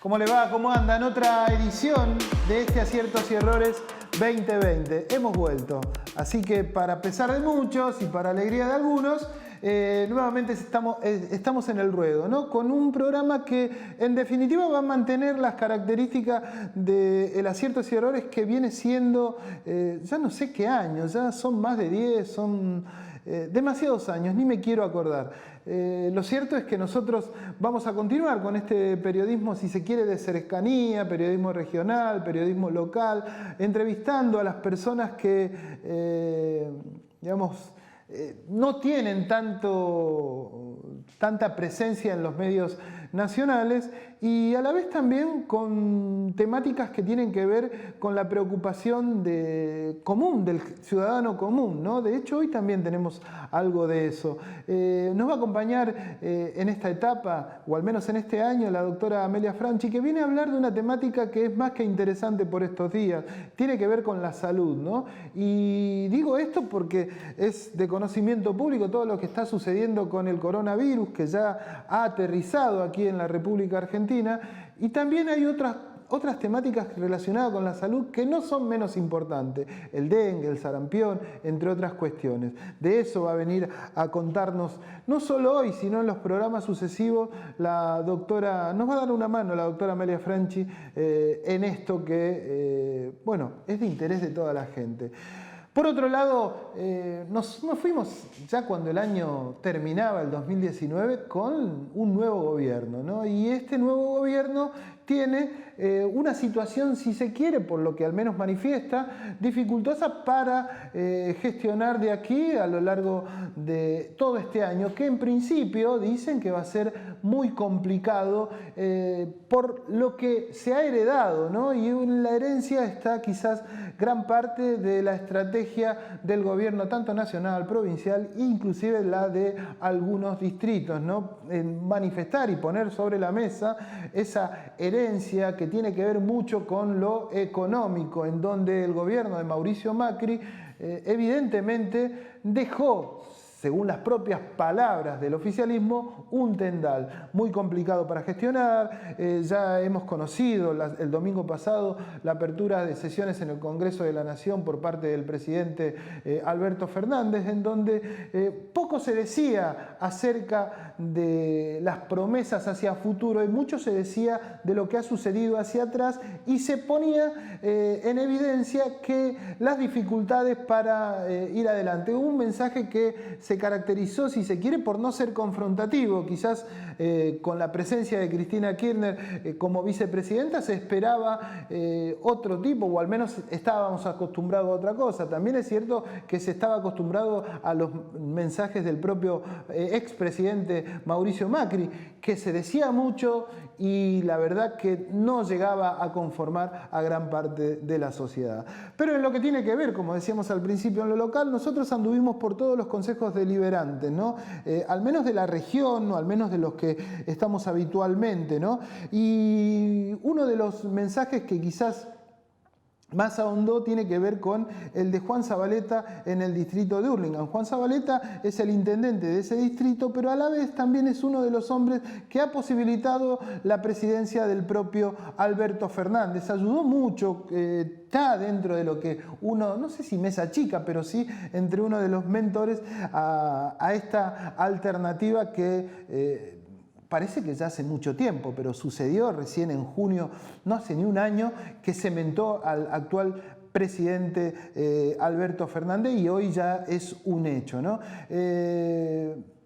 ¿Cómo le va? ¿Cómo andan? Otra edición de este Aciertos y Errores 2020. Hemos vuelto. Así que para pesar de muchos y para alegría de algunos, nuevamente estamos en el ruedo, ¿no? Con un programa que en definitiva va a mantener las características del Aciertos y Errores que viene siendo, ya no sé qué años, ya son más de 10, son demasiados años, ni me quiero acordar. Lo cierto es que nosotros vamos a continuar con este periodismo, si se quiere, de cercanía, periodismo regional, periodismo local, entrevistando a las personas que, digamos, no tienen tanta presencia en los medios nacionales y a la vez también con temáticas que tienen que ver con la preocupación común, del ciudadano común, ¿no? De hecho, hoy también tenemos algo de eso. Nos va a acompañar en esta etapa, o al menos en este año, la doctora Amelia Franchi, que viene a hablar de una temática que es más que interesante por estos días. Tiene que ver con la salud, ¿no? Y digo esto porque es de conocimiento público todo lo que está sucediendo con el coronavirus, que ya ha aterrizado aquí en la República Argentina, y también hay otras temáticas relacionadas con la salud que no son menos importantes, el dengue, el sarampión, entre otras cuestiones. De eso va a venir a contarnos, no solo hoy, sino en los programas sucesivos, nos va a dar una mano la doctora Amelia Franchi en esto que, bueno, es de interés de toda la gente. Por otro lado, nos fuimos ya cuando el año terminaba, el 2019, con un nuevo gobierno, ¿no? Y este nuevo gobierno tiene una situación, si se quiere, por lo que al menos manifiesta, dificultosa para gestionar de aquí a lo largo de todo este año, que en principio dicen que va a ser muy complicado por lo que se ha heredado, ¿no? Y en la herencia está quizás gran parte de la estrategia del gobierno, tanto nacional, provincial, inclusive la de algunos distritos, ¿no? En manifestar y poner sobre la mesa esa herencia que tiene que ver mucho con lo económico, en donde el gobierno de Mauricio Macri evidentemente dejó, según las propias palabras del oficialismo, un tendal muy complicado para gestionar. Ya hemos conocido el domingo pasado la apertura de sesiones en el Congreso de la Nación por parte del presidente Alberto Fernández, en donde poco se decía acerca de las promesas hacia futuro y mucho se decía de lo que ha sucedido hacia atrás, y se ponía en evidencia que las dificultades para ir adelante. Hubo un mensaje que se caracterizó, si se quiere, por no ser confrontativo. Quizás con la presencia de Cristina Kirchner como vicepresidenta se esperaba otro tipo, o al menos estábamos acostumbrados a otra cosa. También es cierto que se estaba acostumbrado a los mensajes del propio expresidente Mauricio Macri, que se decía mucho y la verdad que no llegaba a conformar a gran parte de la sociedad. Pero en lo que tiene que ver, como decíamos al principio, en lo local, nosotros anduvimos por todos los consejos deliberantes, ¿no? Al menos de la región, o al menos de los que estamos habitualmente, ¿no? Y uno de los mensajes que quizás más ahondó tiene que ver con el de Juan Zabaleta en el distrito de Hurlingham. Juan Zabaleta es el intendente de ese distrito, pero a la vez también es uno de los hombres que ha posibilitado la presidencia del propio Alberto Fernández. Ayudó mucho, está dentro de lo que uno, no sé si mesa chica, pero sí entre uno de los mentores a esta alternativa que parece que ya hace mucho tiempo, pero sucedió recién en junio, no hace ni un año, que cementó al actual presidente Alberto Fernández, y hoy ya es un hecho, ¿no?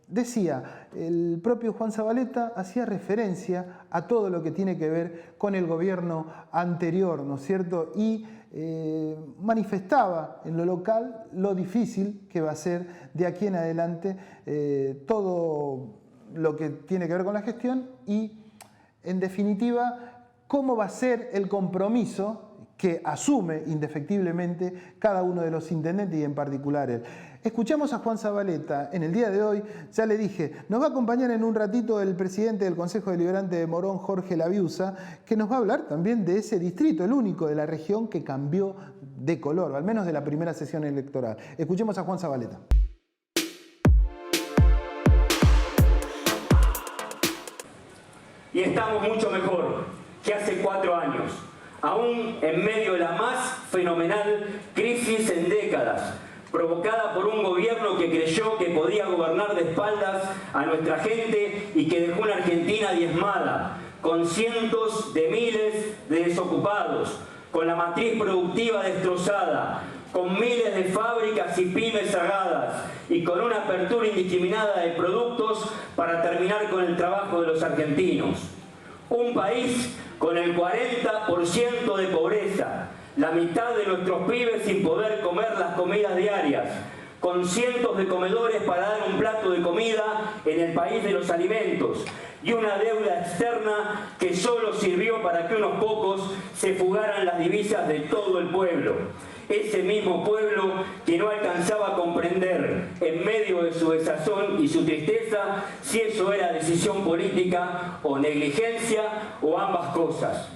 Decía, el propio Juan Zabaleta hacía referencia a todo lo que tiene que ver con el gobierno anterior, ¿no es cierto? Y manifestaba en lo local lo difícil que va a ser de aquí en adelante todo lo que tiene que ver con la gestión y, en definitiva, cómo va a ser el compromiso que asume indefectiblemente cada uno de los intendentes y en particular él. Escuchamos a Juan Zabaleta en el día de hoy. Ya le dije, nos va a acompañar en un ratito el presidente del Consejo Deliberante de Morón, Jorge Laviusa, que nos va a hablar también de ese distrito, el único de la región que cambió de color, al menos de la primera sesión electoral. Escuchemos a Juan Zabaleta. Y estamos mucho mejor. que hace 4 años, aún en medio de la más fenomenal crisis en décadas, provocada por un gobierno que creyó que podía gobernar de espaldas a nuestra gente y que dejó una Argentina diezmada, con cientos de miles de desocupados, con la matriz productiva destrozada, con miles de fábricas y pymes cerradas y con una apertura indiscriminada de productos para terminar con el trabajo de los argentinos. Un país con el 40% de pobreza, la mitad de nuestros pibes sin poder comer las comidas diarias, con cientos de comedores para dar un plato de comida en el país de los alimentos y una deuda externa que solo sirvió para que unos pocos se fugaran las divisas de todo el pueblo. Ese mismo pueblo que no alcanzaba a comprender, en medio de su desazón y su tristeza, si eso era decisión política o negligencia o ambas cosas.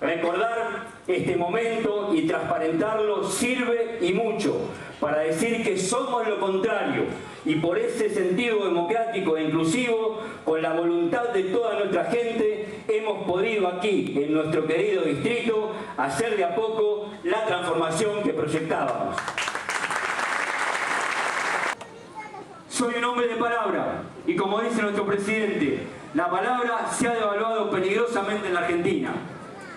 Recordar este momento y transparentarlo sirve y mucho para decir que somos lo contrario y por ese sentido democrático e inclusivo, con la voluntad de toda nuestra gente, hemos podido aquí, en nuestro querido distrito, hacer de a poco la transformación que proyectábamos. Soy un hombre de palabra y como dice nuestro presidente, la palabra se ha devaluado peligrosamente en la Argentina.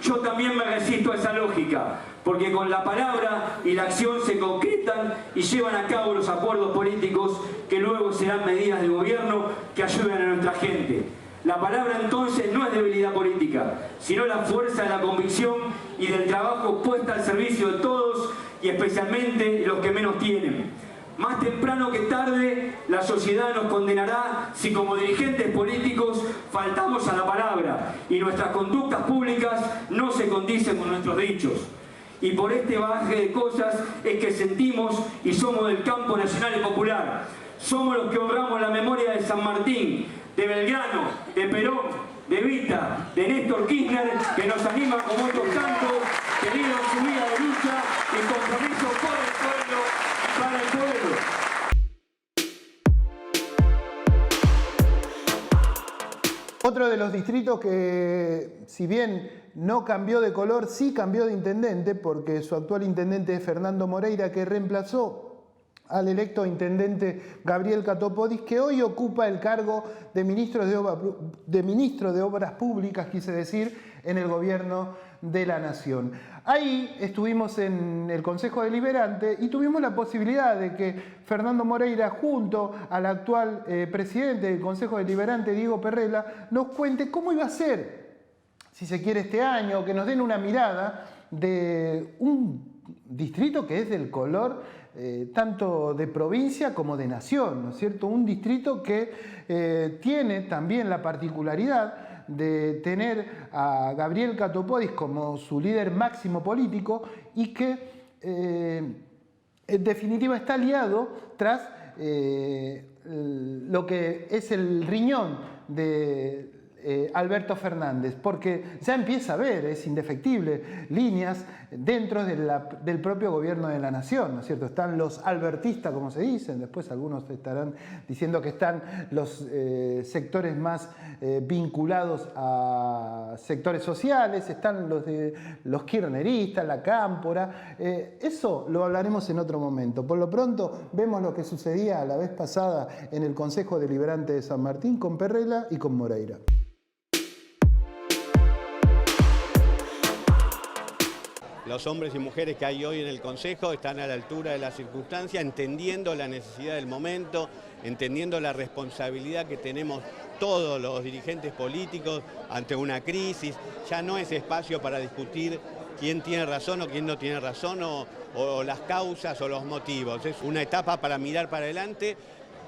Yo también me resisto a esa lógica, porque con la palabra y la acción se concretan y llevan a cabo los acuerdos políticos que luego serán medidas de gobierno que ayuden a nuestra gente. La palabra entonces no es debilidad política, sino la fuerza de la convicción y del trabajo puesta al servicio de todos y especialmente los que menos tienen. Más temprano que tarde, la sociedad nos condenará si como dirigentes políticos faltamos a la palabra y nuestras conductas públicas no se condicen con nuestros dichos. Y por este bagaje de cosas es que sentimos y somos del campo nacional y popular. Somos los que honramos la memoria de San Martín, de Belgrano, de Perón, de Evita, de Néstor Kirchner, que nos anima como otros tantos que dieron su vida de lucha y compromiso por el pueblo y para el pueblo. Otro de los distritos que, si bien no cambió de color, sí cambió de intendente, porque su actual intendente es Fernando Moreira, que reemplazó al electo intendente Gabriel Catopodis, que hoy ocupa el cargo de ministro de Obras Públicas, quise decir, en el gobierno de la Nación. Ahí estuvimos en el Consejo Deliberante y tuvimos la posibilidad de que Fernando Moreira, junto al actual presidente del Consejo Deliberante, Diego Perrella, nos cuente cómo iba a ser, si se quiere, este año, que nos den una mirada de un distrito que es del color tanto de provincia como de nación, ¿no es cierto? Un distrito que tiene también la particularidad de tener a Gabriel Catopodis como su líder máximo político y que en definitiva está aliado tras lo que es el riñón de Alberto Fernández, porque ya empieza a haber, es indefectible, líneas dentro del propio gobierno de la Nación, ¿no es cierto? Están los albertistas, como se dicen, después algunos estarán diciendo que están los sectores más vinculados a sectores sociales, están los kirchneristas, la cámpora, eso lo hablaremos en otro momento. Por lo pronto vemos lo que sucedía la vez pasada en el Consejo Deliberante de San Martín con Perrella y con Moreira. Los hombres y mujeres que hay hoy en el Consejo están a la altura de la circunstancia, entendiendo la necesidad del momento, entendiendo la responsabilidad que tenemos todos los dirigentes políticos ante una crisis. Ya no es espacio para discutir quién tiene razón o quién no tiene razón o las causas o los motivos. Es una etapa para mirar para adelante,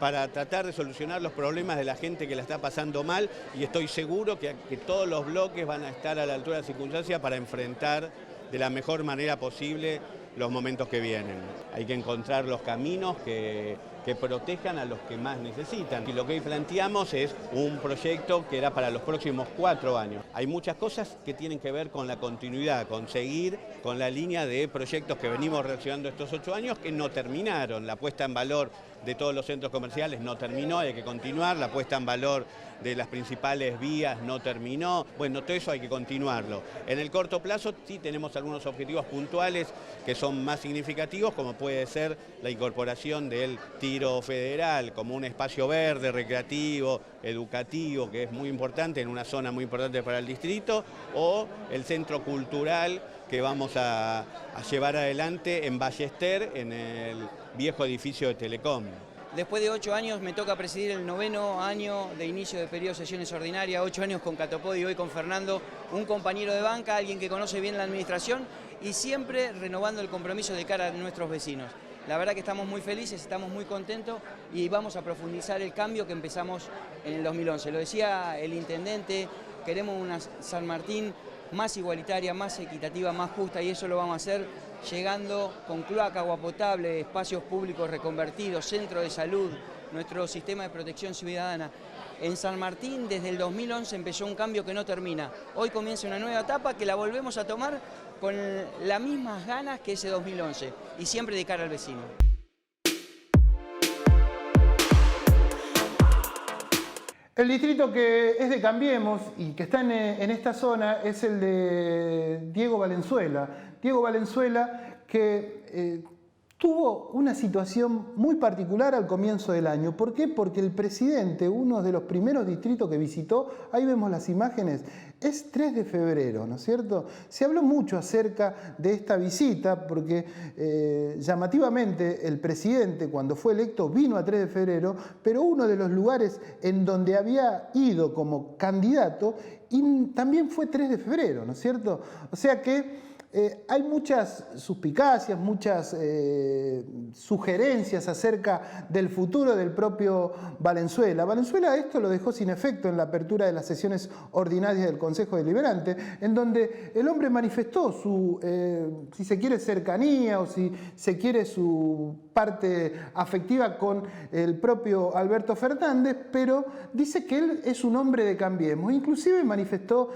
para tratar de solucionar los problemas de la gente que la está pasando mal y estoy seguro que todos los bloques van a estar a la altura de la circunstancia para enfrentar de la mejor manera posible los momentos que vienen. Hay que encontrar los caminos que que protejan a los que más necesitan. Y lo que hoy planteamos es un proyecto que era para los próximos 4 años. Hay muchas cosas que tienen que ver con la continuidad, con seguir con la línea de proyectos que venimos realizando estos 8 años que no terminaron. La puesta en valor de todos los centros comerciales no terminó, hay que continuar. La puesta en valor de las principales vías no terminó. Bueno, todo eso hay que continuarlo. En el corto plazo sí tenemos algunos objetivos puntuales que son más significativos, como puede ser la incorporación del tiro federal como un espacio verde, recreativo, educativo, que es muy importante en una zona muy importante para el distrito, o el centro cultural que vamos a llevar adelante en Ballester, en el viejo edificio de Telecom. Después de 8 años me toca presidir el 9º año de inicio de periodo de sesiones ordinarias, 8 años con Catopodi y hoy con Fernando, un compañero de banca, alguien que conoce bien la administración y siempre renovando el compromiso de cara a nuestros vecinos. La verdad que estamos muy felices, estamos muy contentos y vamos a profundizar el cambio que empezamos en el 2011. Lo decía el intendente, queremos una San Martín más igualitaria, más equitativa, más justa y eso lo vamos a hacer llegando con cloaca, agua potable, espacios públicos reconvertidos, centro de salud, nuestro sistema de protección ciudadana. En San Martín desde el 2011 empezó un cambio que no termina. Hoy comienza una nueva etapa que la volvemos a tomar con las mismas ganas que ese 2011 y siempre de cara al vecino. El distrito que es de Cambiemos y que está en esta zona es el de Diego Valenzuela. Diego Valenzuela que tuvo una situación muy particular al comienzo del año. ¿Por qué? Porque el presidente, uno de los primeros distritos que visitó, ahí vemos las imágenes, es 3 de febrero, ¿no es cierto? Se habló mucho acerca de esta visita porque llamativamente el presidente cuando fue electo vino a 3 de febrero, pero uno de los lugares en donde había ido como candidato y también fue 3 de febrero, ¿no es cierto? O sea que hay muchas suspicacias, muchas sugerencias acerca del futuro del propio Valenzuela. Valenzuela esto lo dejó sin efecto en la apertura de las sesiones ordinarias del Consejo Deliberante, en donde el hombre manifestó su, si se quiere, cercanía o si se quiere su parte afectiva con el propio Alberto Fernández, pero dice que él es un hombre de Cambiemos. Inclusive manifestó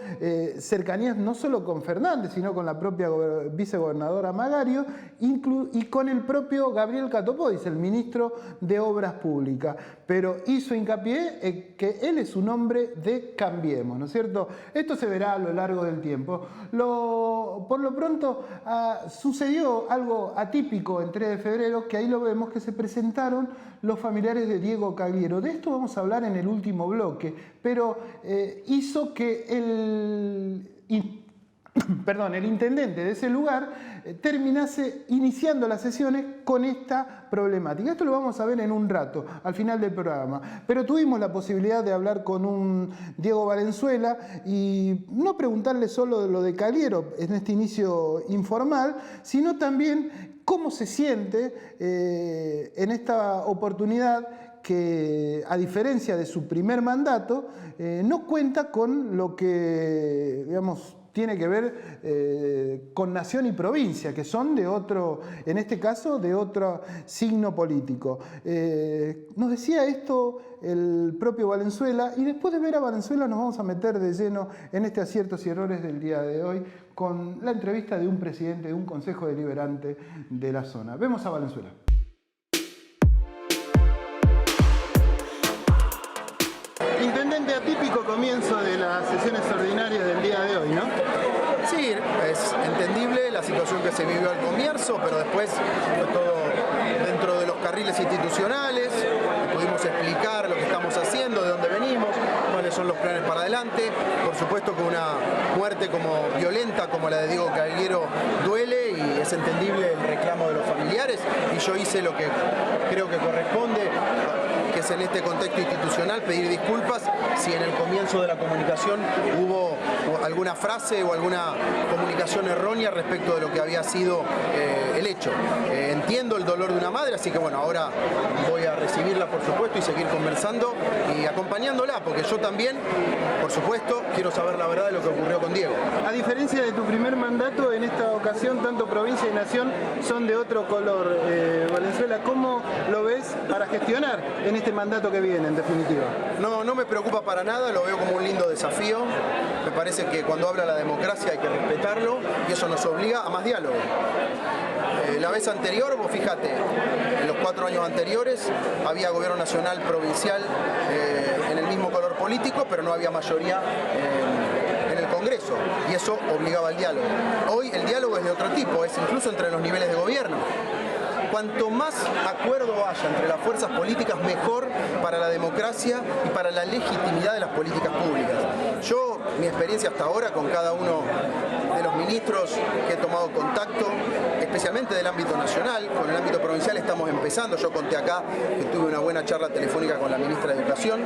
cercanías no solo con Fernández, sino con la propia vicegobernadora Magario y con el propio Gabriel Catopodis, el ministro de Obras Públicas. Pero hizo hincapié en que él es un hombre de Cambiemos, ¿no es cierto? Esto se verá a lo largo del tiempo. Por lo pronto sucedió algo atípico en 3 de febrero, que ahí lo vemos, que se presentaron los familiares de Diego Cagliero. De esto vamos a hablar en el último bloque, pero hizo que el intendente de ese lugar terminase iniciando las sesiones con esta problemática. Esto lo vamos a ver en un rato, al final del programa. Pero tuvimos la posibilidad de hablar con un Diego Valenzuela y no preguntarle solo lo de Cagliero en este inicio informal, sino también cómo se siente en esta oportunidad que, a diferencia de su primer mandato, no cuenta con lo que, digamos, tiene que ver con nación y provincia, que son de otro, en este caso, de otro signo político. Nos decía esto el propio Valenzuela, y después de ver a Valenzuela nos vamos a meter de lleno en este aciertos y errores del día de hoy con la entrevista de un presidente de un consejo deliberante de la zona. Vemos a Valenzuela. Intendente, atípico comienzo de las sesiones ordinarias del día de hoy, ¿no? Sí, es entendible la situación que se vivió al comienzo, pero después fue todo dentro de los carriles institucionales, pudimos explicar lo que estamos haciendo, de dónde venimos, cuáles son los planes para adelante. Por supuesto que una muerte como violenta como la de Diego Cagliero duele y es entendible el reclamo de los familiares, y yo hice lo que creo que corresponde, que es en este contexto institucional pedir disculpas si en el comienzo de la comunicación hubo alguna frase o alguna comunicación errónea respecto de lo que había sido el hecho. Entiendo el dolor de una madre, así que bueno, ahora voy a recibirla por supuesto y seguir conversando y acompañándola, porque yo también, por supuesto, quiero saber la verdad de lo que ocurrió con Diego. A diferencia de tu primer mandato, en esta ocasión, tanto provincia y nación son de otro color. Valenzuela, ¿cómo lo ves para gestionar en este mandato que viene, en definitiva? No me preocupa para nada, lo veo como un lindo desafío. Me parece que cuando habla la democracia hay que respetarlo y eso nos obliga a más diálogo. La vez anterior, vos fíjate, en los 4 años anteriores había gobierno nacional, provincial en el mismo color político, pero no había mayoría en el Congreso y eso obligaba al diálogo. Hoy el diálogo es de otro tipo, es incluso entre los niveles de gobierno. Cuanto más acuerdo haya entre las fuerzas políticas, mejor para la democracia y para la legitimidad de las políticas públicas. Mi experiencia hasta ahora con cada uno de los ministros que he tomado contacto, especialmente del ámbito nacional, con el ámbito provincial estamos empezando. Yo conté acá que tuve una buena charla telefónica con la ministra de Educación,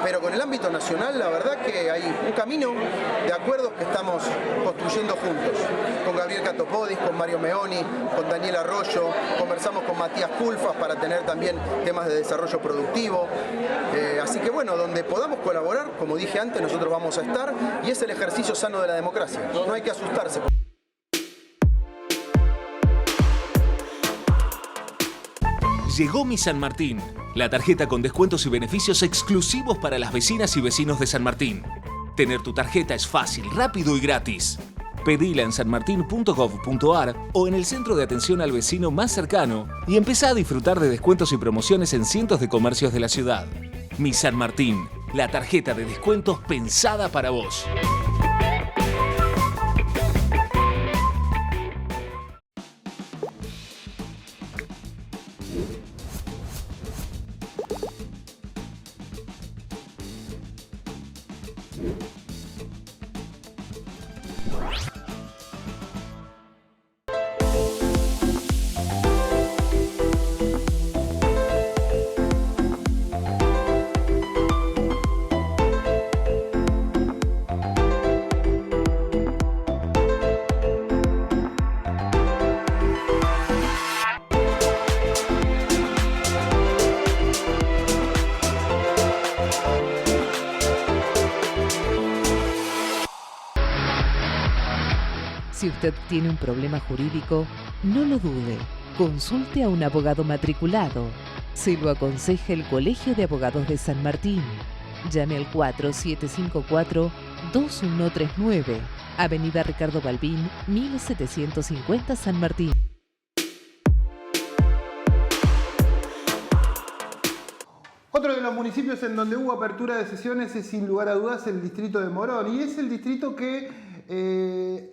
pero con el ámbito nacional la verdad que hay un camino de acuerdos que estamos construyendo juntos. Con Gabriel Catopodis, con Mario Meoni, con Daniel Arroyo, conversamos con Matías Culfas para tener también temas de desarrollo productivo. Así que bueno, donde podamos colaborar, como dije antes, nosotros vamos a estar y es el ejercicio sano de la democracia. No hay que asustarse. Llegó Mi San Martín, la tarjeta con descuentos y beneficios exclusivos para las vecinas y vecinos de San Martín. Tener tu tarjeta es fácil, rápido y gratis. Pedila en sanmartin.gov.ar o en el centro de atención al vecino más cercano y empezá a disfrutar de descuentos y promociones en cientos de comercios de la ciudad. Mi San Martín, la tarjeta de descuentos pensada para vos. Si usted tiene un problema jurídico, no lo dude. Consulte a un abogado matriculado. Se lo aconseja el Colegio de Abogados de San Martín. Llame al 4754-2139, Avenida Ricardo Balbín, 1750 San Martín. Otro de los municipios en donde hubo apertura de sesiones es sin lugar a dudas el distrito de Morón y es el distrito que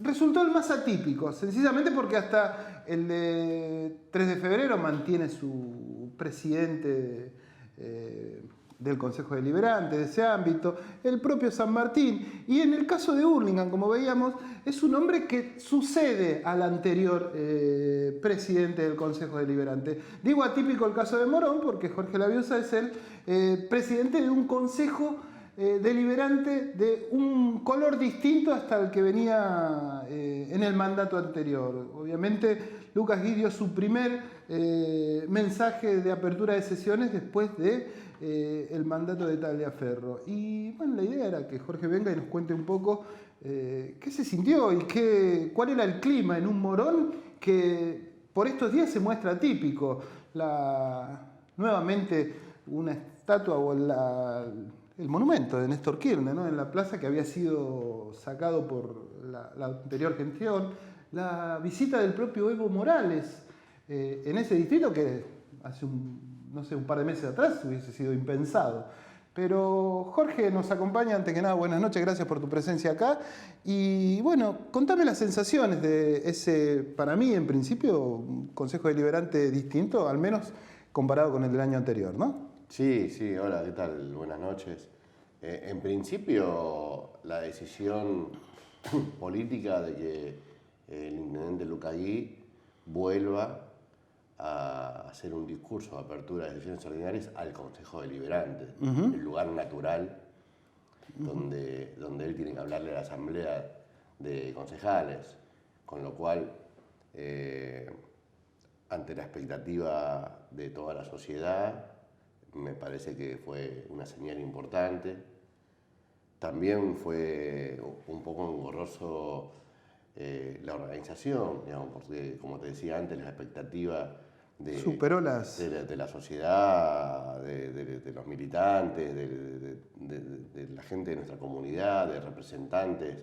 resultó el más atípico, sencillamente porque hasta el de 3 de febrero mantiene su presidente del Consejo Deliberante de ese ámbito, el propio San Martín. Y en el caso de Hurlingham, como veíamos, es un hombre que sucede al anterior presidente del Consejo Deliberante. Digo atípico el caso de Morón porque Jorge Laviusa es el presidente de un Consejo deliberante de un color distinto hasta el que venía en el mandato anterior. Obviamente Lucas Gui dio su primer mensaje de apertura de sesiones después de el mandato de Tagliaferro. Y bueno, la idea era que Jorge venga y nos cuente un poco qué se sintió y cuál era el clima en un Morón que por estos días se muestra atípico. Nuevamente una estatua o el monumento de Néstor Kirchner, ¿no? En la plaza que había sido sacado por la anterior gestión, la visita del propio Evo Morales en ese distrito que hace un par de meses atrás hubiese sido impensado. Pero Jorge nos acompaña, antes que nada, buenas noches, gracias por tu presencia acá. Y bueno, contame las sensaciones de ese, para mí en principio, un Consejo Deliberante distinto, al menos comparado con el del año anterior, ¿no? Sí, hola, ¿qué tal? Buenas noches. En principio, la decisión política de que el intendente Lucas Gui vuelva a hacer un discurso de apertura de sesiones ordinarias al Consejo Deliberante, el lugar natural donde él tiene que hablarle a la Asamblea de Concejales, con lo cual, ante la expectativa de toda la sociedad, me parece que fue una señal importante. También fue un poco engorroso la organización, digamos, porque como te decía antes, la expectativa superó de la sociedad, de los militantes, de la gente de nuestra comunidad, de representantes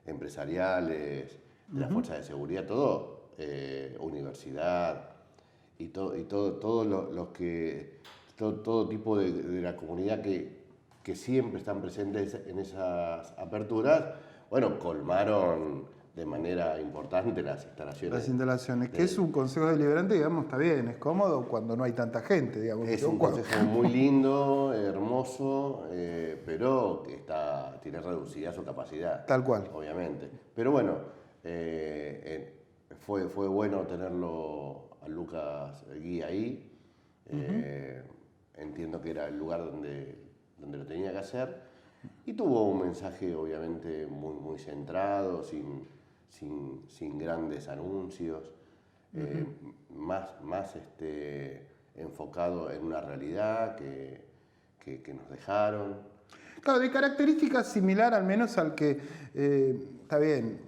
empresariales, de las fuerzas de seguridad, todo, universidad y todo tipo de la comunidad que siempre están presentes en esas aperturas, bueno, colmaron de manera importante las instalaciones. Las instalaciones, que es un consejo deliberante, digamos, está bien, es cómodo cuando no hay tanta gente, digamos. Es un consejo muy lindo, hermoso, pero que tiene reducida su capacidad. Tal cual. Obviamente. Pero bueno, fue bueno tenerlo a Lucas Gui ahí. Entiendo que era el lugar donde lo tenía que hacer. Y tuvo un mensaje obviamente muy centrado, sin grandes anuncios, más enfocado en una realidad que nos dejaron. Claro, de características similar al menos al que, está bien,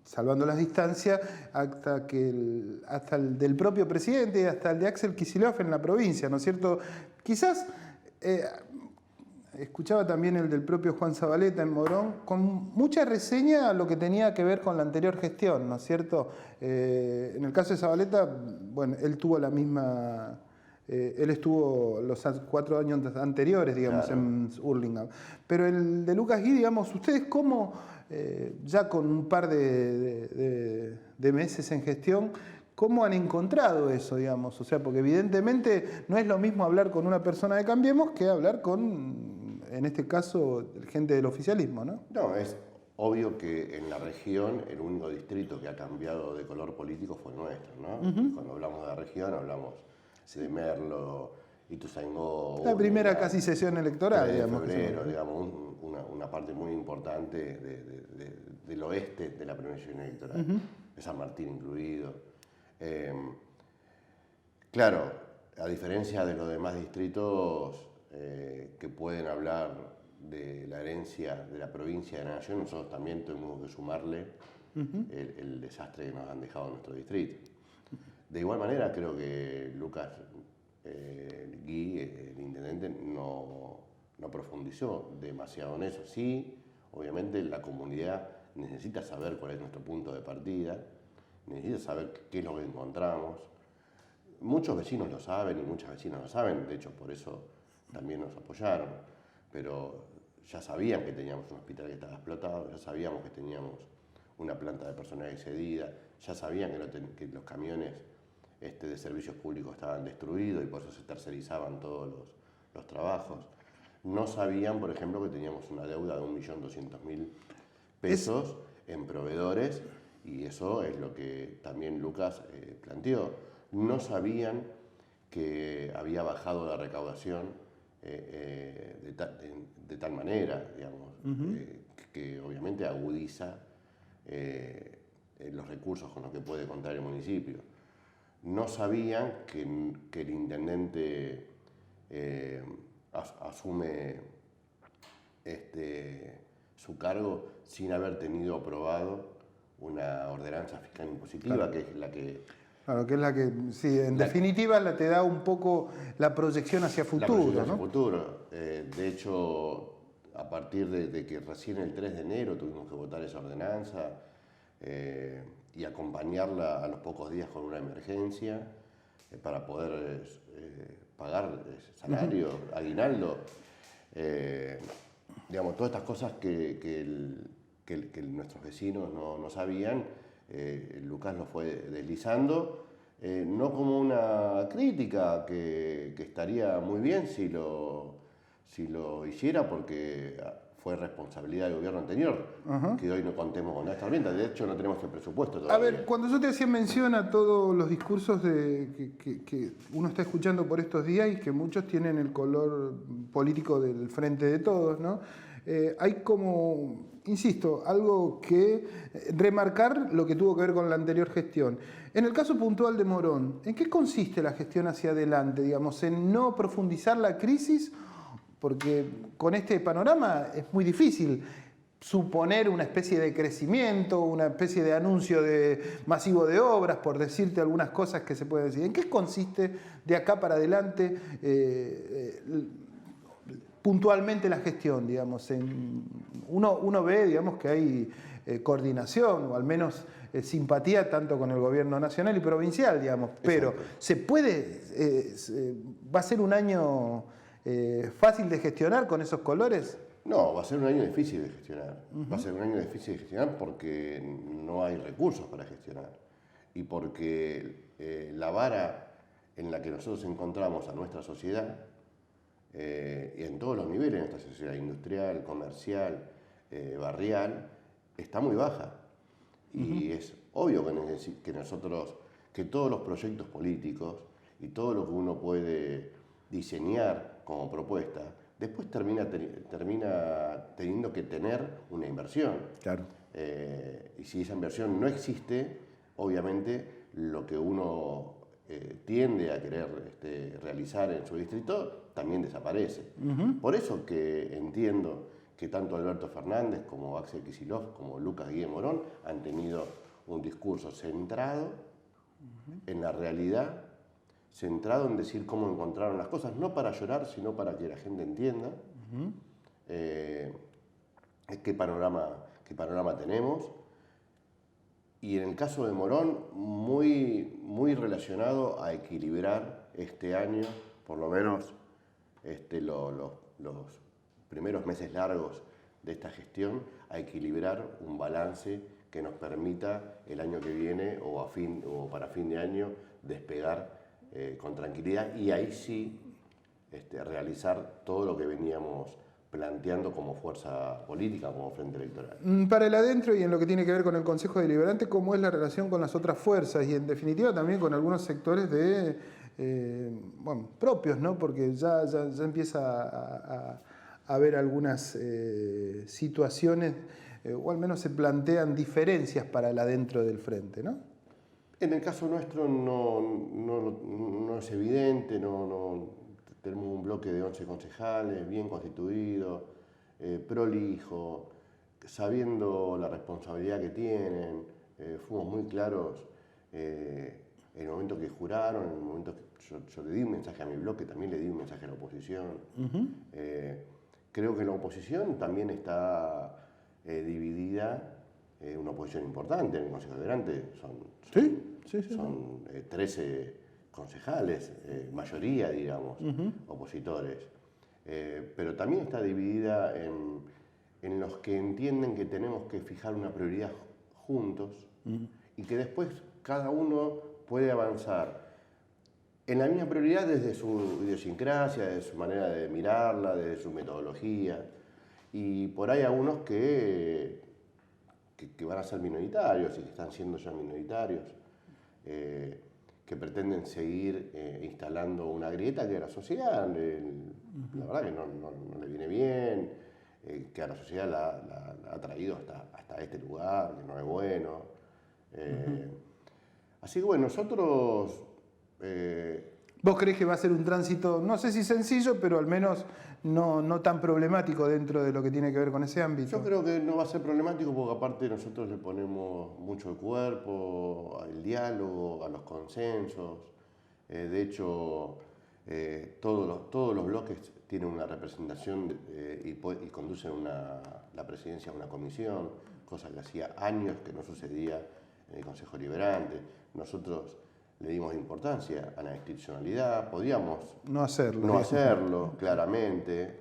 salvando las distancias, hasta el del propio presidente y hasta el de Axel Kicillof en la provincia, ¿no es cierto? Quizás... escuchaba también el del propio Juan Zabaleta en Morón, con mucha reseña a lo que tenía que ver con la anterior gestión, ¿no es cierto? En el caso de Zabaleta, bueno, él tuvo la misma... él estuvo los 4 años anteriores, digamos, claro, en Hurlingham. Pero el de Lucas Gui, digamos, ¿ustedes cómo, ya con un par de meses en gestión, cómo han encontrado eso, digamos? O sea, porque evidentemente no es lo mismo hablar con una persona de Cambiemos que hablar con, en este caso, gente del oficialismo, ¿no? No, es obvio que en la región el único distrito que ha cambiado de color político fue el nuestro, ¿no? Cuando hablamos de la región hablamos de Merlo, Ituzaingó... La primera casi sesión electoral, digamos. Febrero, digamos, una parte muy importante del oeste de la primera sesión electoral, de San Martín incluido. Claro, a diferencia de los demás distritos que pueden hablar de la herencia de la provincia de la nación, nosotros también tuvimos que sumarle el desastre que nos han dejado en nuestro distrito. De igual manera, creo que Lucas Gui, el intendente, no profundizó demasiado en eso. Sí, obviamente la comunidad necesita saber cuál es nuestro punto de partida, necesita saber qué es lo que encontramos. Muchos vecinos lo saben y muchas vecinas lo saben, de hecho por eso también nos apoyaron, pero ya sabían que teníamos un hospital que estaba explotado, ya sabíamos que teníamos una planta de personal excedida, ya sabían que los camiones de servicios públicos estaban destruidos y por eso se tercerizaban todos los trabajos. No sabían, por ejemplo, que teníamos una deuda de 1.200.000 pesos en proveedores. Y eso es lo que también Lucas planteó. No sabían que había bajado la recaudación de tal manera, digamos, que obviamente agudiza los recursos con los que puede contar el municipio. No sabían que el intendente asume su cargo sin haber tenido aprobado una ordenanza fiscal impositiva, claro, que es la que... Claro, que es la que, sí, en definitiva la te da un poco la proyección hacia futuro, la proyección, ¿no? hacia futuro. De hecho, a partir de que recién el 3 de enero tuvimos que votar esa ordenanza y acompañarla a los pocos días con una emergencia para poder pagar salario, aguinaldo, digamos, todas estas cosas que nuestros vecinos no sabían, Lucas lo fue deslizando, no como una crítica, que estaría muy bien si lo hiciera, porque fue responsabilidad del gobierno anterior, que hoy no contemos con esta herramienta. De hecho, no tenemos el presupuesto todavía. A ver, cuando yo te hacía mención a todos los discursos que uno está escuchando por estos días y que muchos tienen el color político del Frente de Todos, ¿no? Hay como, insisto, algo que remarcar lo que tuvo que ver con la anterior gestión. En el caso puntual de Morón, ¿en qué consiste la gestión hacia adelante? Digamos, ¿en no profundizar la crisis? Porque con este panorama es muy difícil suponer una especie de crecimiento, una especie de anuncio masivo de obras, por decirte algunas cosas que se pueden decir. ¿En qué consiste de acá para adelante puntualmente la gestión? Digamos, uno ve, digamos, que hay coordinación o al menos simpatía tanto con el gobierno nacional y provincial, digamos, pero ¿se puede, va a ser un año fácil de gestionar con esos colores? No, va a ser un año difícil de gestionar. Va a ser un año difícil de gestionar porque no hay recursos para gestionar y porque la vara en la que nosotros encontramos a nuestra sociedad y en todos los niveles de nuestra sociedad, industrial, comercial, barrial, está muy baja. Y es obvio que todos los proyectos políticos y todo lo que uno puede diseñar como propuesta, después termina teniendo que tener una inversión. Claro. Y si esa inversión no existe, obviamente lo que uno tiende a querer realizar en su distrito también desaparece. Por eso que entiendo que tanto Alberto Fernández como Axel Kicillof como Lucas Guillem Morón han tenido un discurso centrado en la realidad, centrado en decir cómo encontraron las cosas, no para llorar, sino para que la gente entienda qué panorama tenemos. Y en el caso de Morón, muy relacionado a equilibrar este año, por lo menos los primeros meses largos de esta gestión, a equilibrar un balance que nos permita el año que viene o para fin de año despegar con tranquilidad y ahí sí realizar todo lo que veníamos planteando como fuerza política, como frente electoral. Para el adentro y en lo que tiene que ver con el Consejo Deliberante, ¿cómo es la relación con las otras fuerzas? Y en definitiva también con algunos sectores propios, ¿no? Porque ya empieza a haber algunas situaciones, o al menos se plantean diferencias para el adentro del frente, ¿no? En el caso nuestro no es evidente, tenemos un bloque de 11 concejales, bien constituido, prolijo, sabiendo la responsabilidad que tienen, fuimos muy claros en el momento que juraron, en el momento que yo le di un mensaje a mi bloque, también le di un mensaje a la oposición. Creo que la oposición también está dividida, una oposición importante en el Consejo Deliberante, son 13 concejales, mayoría, digamos, opositores, pero también está dividida en los que entienden que tenemos que fijar una prioridad juntos y que después cada uno puede avanzar en la misma prioridad desde su idiosincrasia, desde su manera de mirarla, desde su metodología, y por ahí algunos que van a ser minoritarios y que están siendo ya minoritarios, que pretenden seguir instalando una grieta que a la sociedad, la verdad que no le viene bien, que a la sociedad la ha traído hasta este lugar, que no es bueno. Así que bueno, nosotros... ¿Vos creés que va a ser un tránsito, no sé si sencillo, pero al menos no tan problemático dentro de lo que tiene que ver con ese ámbito? Yo creo que no va a ser problemático porque aparte nosotros le ponemos mucho el cuerpo, al diálogo, a los consensos. De hecho, todos los bloques tienen una representación y conducen la presidencia a una comisión, cosa que hacía años que no sucedía en el Consejo Deliberante. Nosotros le dimos importancia a la institucionalidad, podíamos no hacerlo claramente,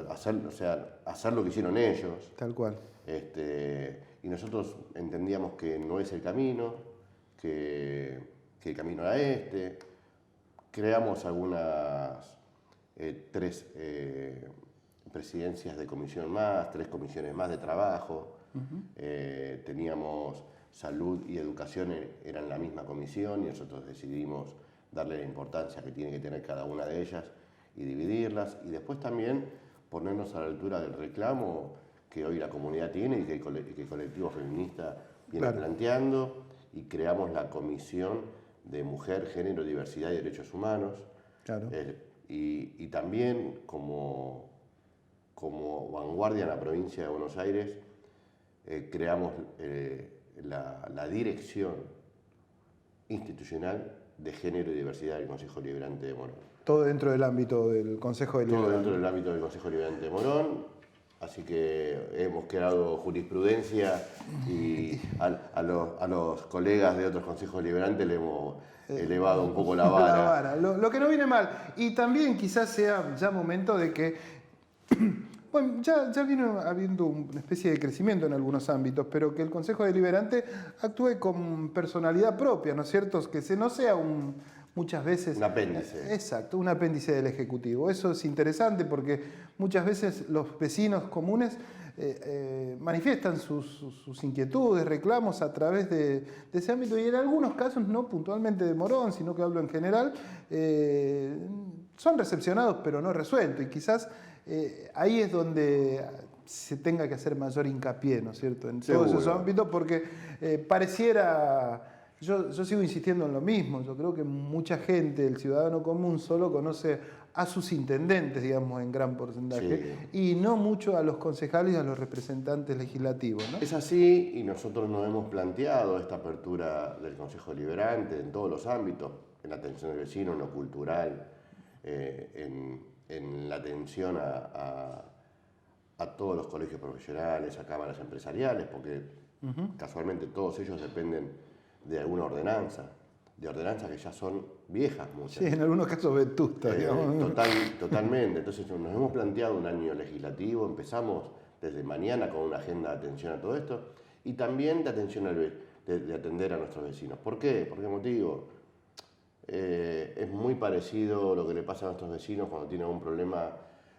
hacer lo que hicieron ellos. Tal cual. Y nosotros entendíamos que no es el camino, que el camino era este. Creamos algunas 3 presidencias de comisión más, 3 comisiones más de trabajo. Teníamos salud y educación, eran la misma comisión y nosotros decidimos darle la importancia que tiene que tener cada una de ellas y dividirlas. Y después también ponernos a la altura del reclamo que hoy la comunidad tiene y que el colectivo feminista viene planteando, y creamos la Comisión de Mujer, Género, Diversidad y Derechos Humanos. Y también como como vanguardia en la provincia de Buenos Aires, creamos la dirección institucional de género y diversidad del Consejo Deliberante de Morón. Todo dentro del ámbito del Consejo Deliberante. Todo dentro del ámbito del Consejo Deliberante de Morón. Así que hemos creado jurisprudencia y a los colegas de otros consejos deliberantes le hemos elevado un poco la vara. Lo que no viene mal. Y también quizás sea ya momento de que... Bueno, ya viene habiendo una especie de crecimiento en algunos ámbitos, pero que el Consejo Deliberante actúe con personalidad propia, ¿no es cierto? Que no sea muchas veces... Un apéndice. Exacto, un apéndice del Ejecutivo. Eso es interesante porque muchas veces los vecinos comunes manifiestan sus inquietudes, reclamos a través de ese ámbito, y en algunos casos, no puntualmente de Morón, sino que hablo en general, son recepcionados pero no resueltos, y quizás ahí es donde se tenga que hacer mayor hincapié, ¿no es cierto?, en todos esos ámbitos, porque pareciera... Yo sigo insistiendo en lo mismo. Yo creo que mucha gente, el ciudadano común, solo conoce a sus intendentes, digamos, en gran porcentaje, y no mucho a los concejales y a los representantes legislativos, ¿no? Es así, y nosotros nos hemos planteado esta apertura del Consejo Deliberante en todos los ámbitos, en la atención al vecino, en lo cultural, en la atención a todos los colegios profesionales, a cámaras empresariales, porque casualmente todos ellos dependen de alguna ordenanza, de ordenanzas que ya son viejas muchas. Sí, en algunos casos vetustas, digamos. Totalmente. Entonces nos hemos planteado un año legislativo, empezamos desde mañana con una agenda de atención a todo esto y también de atención de atender a nuestros vecinos. ¿Por qué? ¿Por qué motivo? Es muy parecido lo que le pasa a nuestros vecinos cuando tienen un problema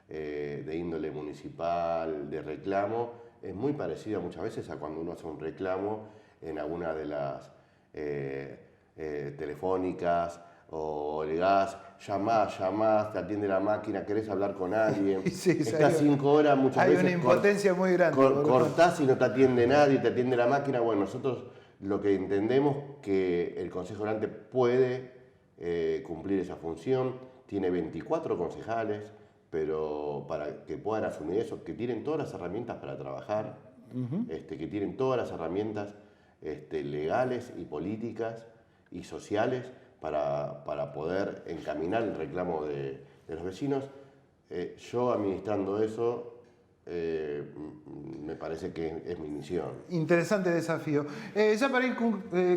de índole municipal, de reclamo. Es muy parecido muchas veces a cuando uno hace un reclamo en alguna de las telefónicas o el gas, llamás, te atiende la máquina, querés hablar con alguien, estás 5 horas, muchas veces hay una impotencia muy grande. Cortás y no te atiende nadie, te atiende la máquina. Bueno, nosotros lo que entendemos que el Consejo Deliberante puede cumplir esa función, tiene 24 concejales, pero para que puedan asumir eso, que tienen todas las herramientas para trabajar, que tienen todas las herramientas legales y políticas y sociales para poder encaminar el reclamo de los vecinos. Yo administrando eso, me parece que es mi misión. Interesante desafío. Ya para ir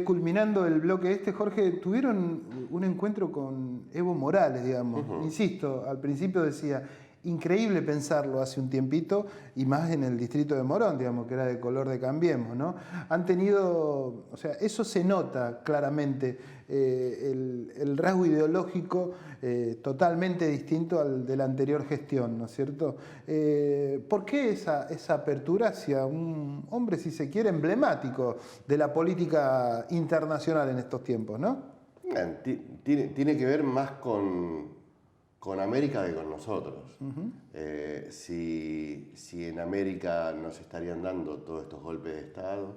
culminando el bloque Jorge, tuvieron un encuentro con Evo Morales, digamos. Insisto, al principio decía... Increíble pensarlo hace un tiempito, y más en el distrito de Morón, digamos, que era de color de Cambiemos, ¿no? Han tenido, o sea, eso se nota claramente, el rasgo ideológico totalmente distinto al de la anterior gestión, ¿no es cierto? ¿Por qué esa apertura hacia un hombre, si se quiere, emblemático de la política internacional en estos tiempos, ¿no? Tiene que ver más con América que con nosotros. Si en América nos estarían dando todos estos golpes de Estado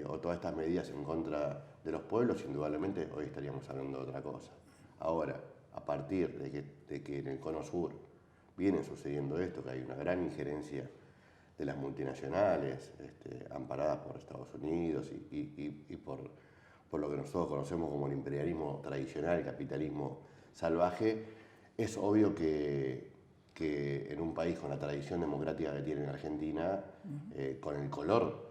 o todas estas medidas en contra de los pueblos, indudablemente hoy estaríamos hablando de otra cosa. Ahora, a partir de que en el Cono Sur viene sucediendo esto, que hay una gran injerencia de las multinacionales, amparadas por Estados Unidos y por lo que nosotros conocemos como el imperialismo tradicional, el capitalismo salvaje, es obvio que en un país con la tradición democrática que tiene en Argentina, con el color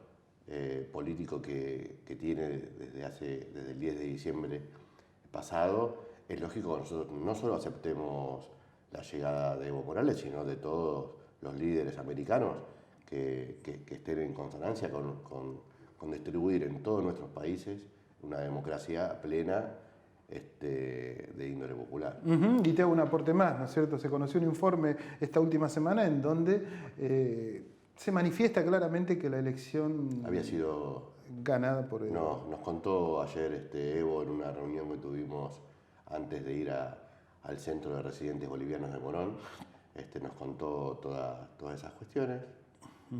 político que tiene desde el 10 de diciembre pasado, es lógico que nosotros no solo aceptemos la llegada de Evo Morales, sino de todos los líderes americanos que estén en consonancia con distribuir en todos nuestros países una democracia plena, de índole popular. Y te hago un aporte más, ¿no es cierto? Se conoció un informe esta última semana en donde se manifiesta claramente que la elección había sido ganada por él. Nos contó ayer Evo en una reunión que tuvimos antes de ir al Centro de Residentes Bolivianos de Morón. Nos contó todas esas cuestiones.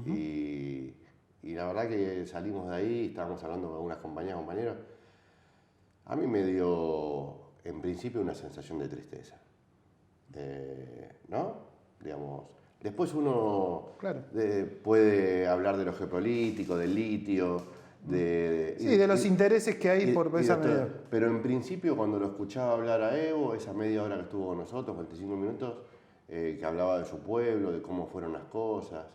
Y la verdad que salimos de ahí, estábamos hablando con algunas compañeras, compañeros. A mí me dio, en principio, una sensación de tristeza, ¿no? Digamos, Después uno Claro. puede hablar de lo geopolítico, del litio, de los intereses que hay por esa medida. Pero en principio, cuando lo escuchaba hablar a Evo, esa media hora que estuvo con nosotros, 45 minutos, que hablaba de su pueblo, de cómo fueron las cosas,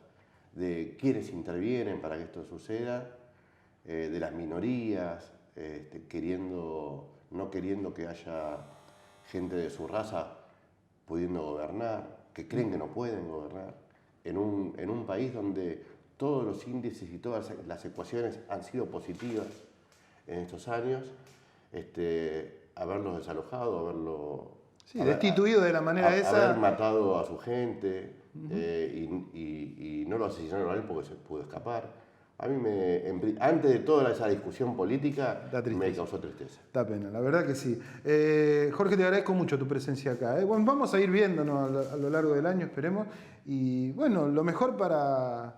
de quiénes intervienen para que esto suceda, de las minorías, no queriendo que haya gente de su raza pudiendo gobernar, que creen que no pueden gobernar, en un país donde todos los índices y todas las ecuaciones han sido positivas en estos años, haberlos desalojado, destituido de la manera esa. Haber matado a su gente y no lo asesinaron a él porque se pudo escapar. A mí, antes de toda esa discusión política, me causó tristeza. Da pena, la verdad que sí. Jorge, te agradezco mucho tu presencia acá. Bueno, vamos a ir viéndonos a lo largo del año, esperemos. Y bueno, lo mejor para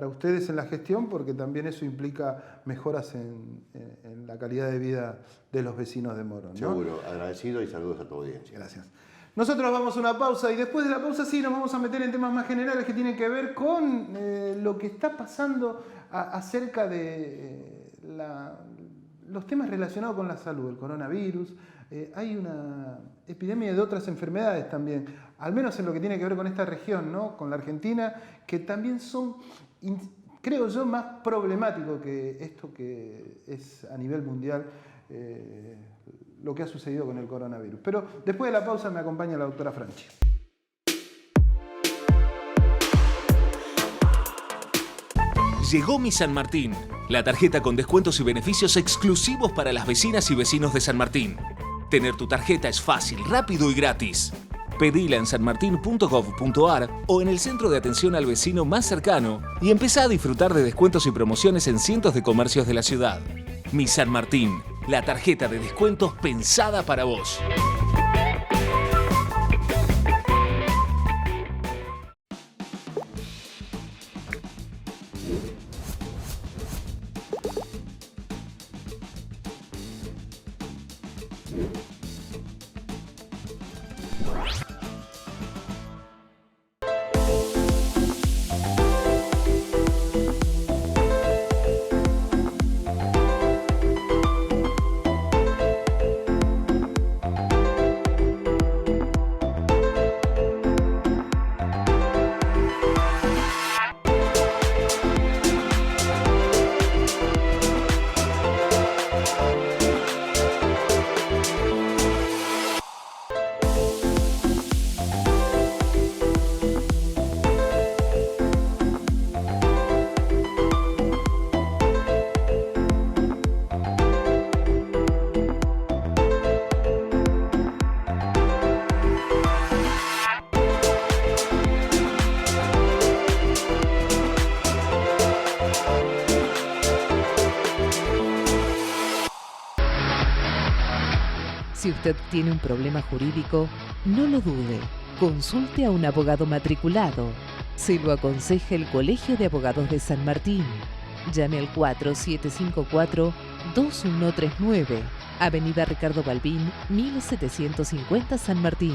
ustedes en la gestión, porque también eso implica mejoras en la calidad de vida de los vecinos de Morón, ¿no? Seguro, agradecido y saludos a tu audiencia. Gracias. Nosotros vamos a una pausa y después de la pausa sí nos vamos a meter en temas más generales que tienen que ver con lo que está pasando acerca de los temas relacionados con la salud, el coronavirus. Hay una epidemia de otras enfermedades también, al menos en lo que tiene que ver con esta región, ¿no? Con la Argentina, que también son, creo yo, más problemáticos que esto que es a nivel mundial lo que ha sucedido con el coronavirus. Pero después de la pausa me acompaña la doctora Franchi. Llegó Mi San Martín, la tarjeta con descuentos y beneficios exclusivos para las vecinas y vecinos de San Martín. Tener tu tarjeta es fácil, rápido y gratis. Pedila en sanmartin.gov.ar o en el centro de atención al vecino más cercano y empezá a disfrutar de descuentos y promociones en cientos de comercios de la ciudad. Mi San Martín, la tarjeta de descuentos pensada para vos. Si usted tiene un problema jurídico, no lo dude. Consulte a un abogado matriculado. Se lo aconseja el Colegio de Abogados de San Martín. Llame al 4754-2139, Avenida Ricardo Balbín, 1750 San Martín.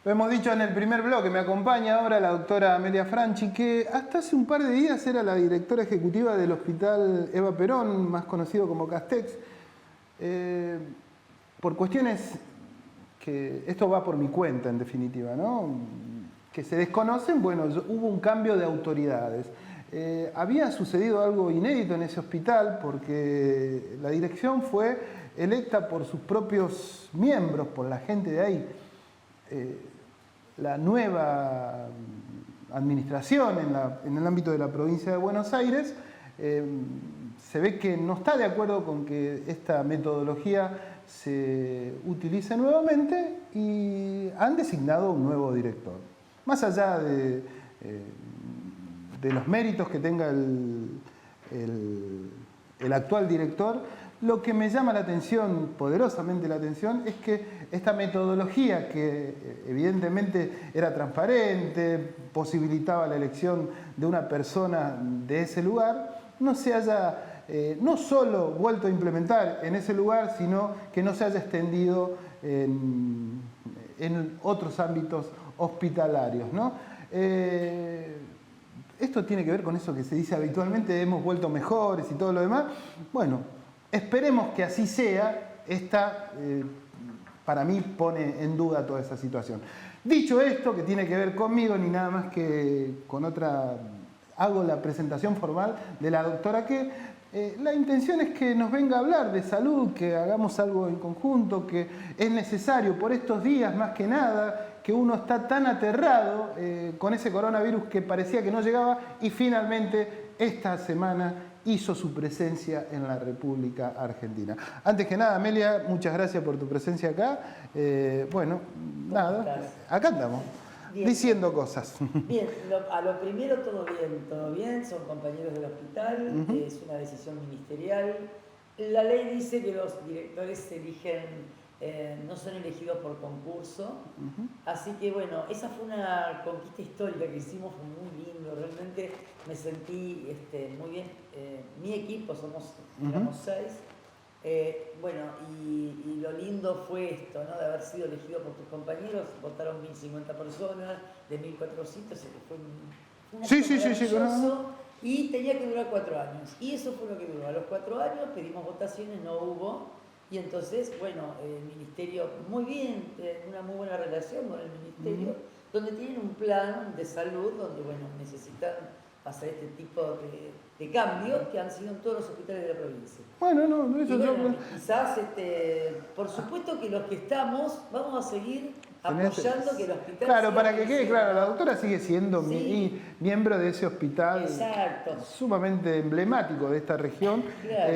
Lo hemos dicho en el primer bloque, me acompaña ahora la doctora Amelia Franchi, que hasta hace un par de días era la directora ejecutiva del Hospital Eva Perón, más conocido como Castex. Por cuestiones que, esto va por mi cuenta en definitiva, ¿no? Que se desconocen, bueno, hubo un cambio de autoridades. Había sucedido algo inédito en ese hospital porque la dirección fue electa por sus propios miembros, por la gente de ahí. La nueva administración en el ámbito de la provincia de Buenos Aires se ve que no está de acuerdo con que esta metodología se utilice nuevamente y han designado un nuevo director. Más allá de los méritos que tenga el actual director, lo que me llama la atención, poderosamente la atención, es que esta metodología, que evidentemente era transparente, posibilitaba la elección de una persona de ese lugar, no se haya no solo vuelto a implementar en ese lugar, sino que no se haya extendido en otros ámbitos hospitalarios, ¿no? Esto tiene que ver con eso que se dice habitualmente, hemos vuelto mejores y todo lo demás. Bueno, esperemos que así sea. Esta, para mí, pone en duda toda esa situación. Dicho esto, que tiene que ver conmigo, ni nada más que con otra, hago la presentación formal de la doctora que la intención es que nos venga a hablar de salud, que hagamos algo en conjunto, que es necesario por estos días más que nada, que uno está tan aterrado con ese coronavirus que parecía que no llegaba y finalmente esta semana hizo su presencia en la República Argentina. Antes que nada, Amelia, muchas gracias por tu presencia acá. Bueno, nada, acá andamos. Bien. Diciendo cosas. Bien, a lo primero todo bien, son compañeros del hospital, es una decisión ministerial. La ley dice que los directores se eligen, no son elegidos por concurso, así que bueno, esa fue una conquista histórica que hicimos, fue muy lindo, realmente me sentí muy bien. Mi equipo, somos 6. Bueno, y lo lindo fue esto, ¿no? De haber sido elegido por tus compañeros, votaron 1.050 personas, de 1.400, fue un maravilloso, y tenía que durar 4 años, y eso fue lo que duró. A los 4 años pedimos votaciones, no hubo, y entonces, bueno, el ministerio, muy bien, una muy buena relación con el ministerio, donde tienen un plan de salud, donde, bueno, necesitan hacer este tipo de cambios que han sido en todos los hospitales de la provincia. Bueno, no, eso bueno, quizás, por supuesto que los que estamos, vamos a seguir apoyando que el hospital... Claro, para que quede claro, la doctora sigue siendo miembro de ese hospital. Exacto. Sumamente emblemático de esta región. Claro.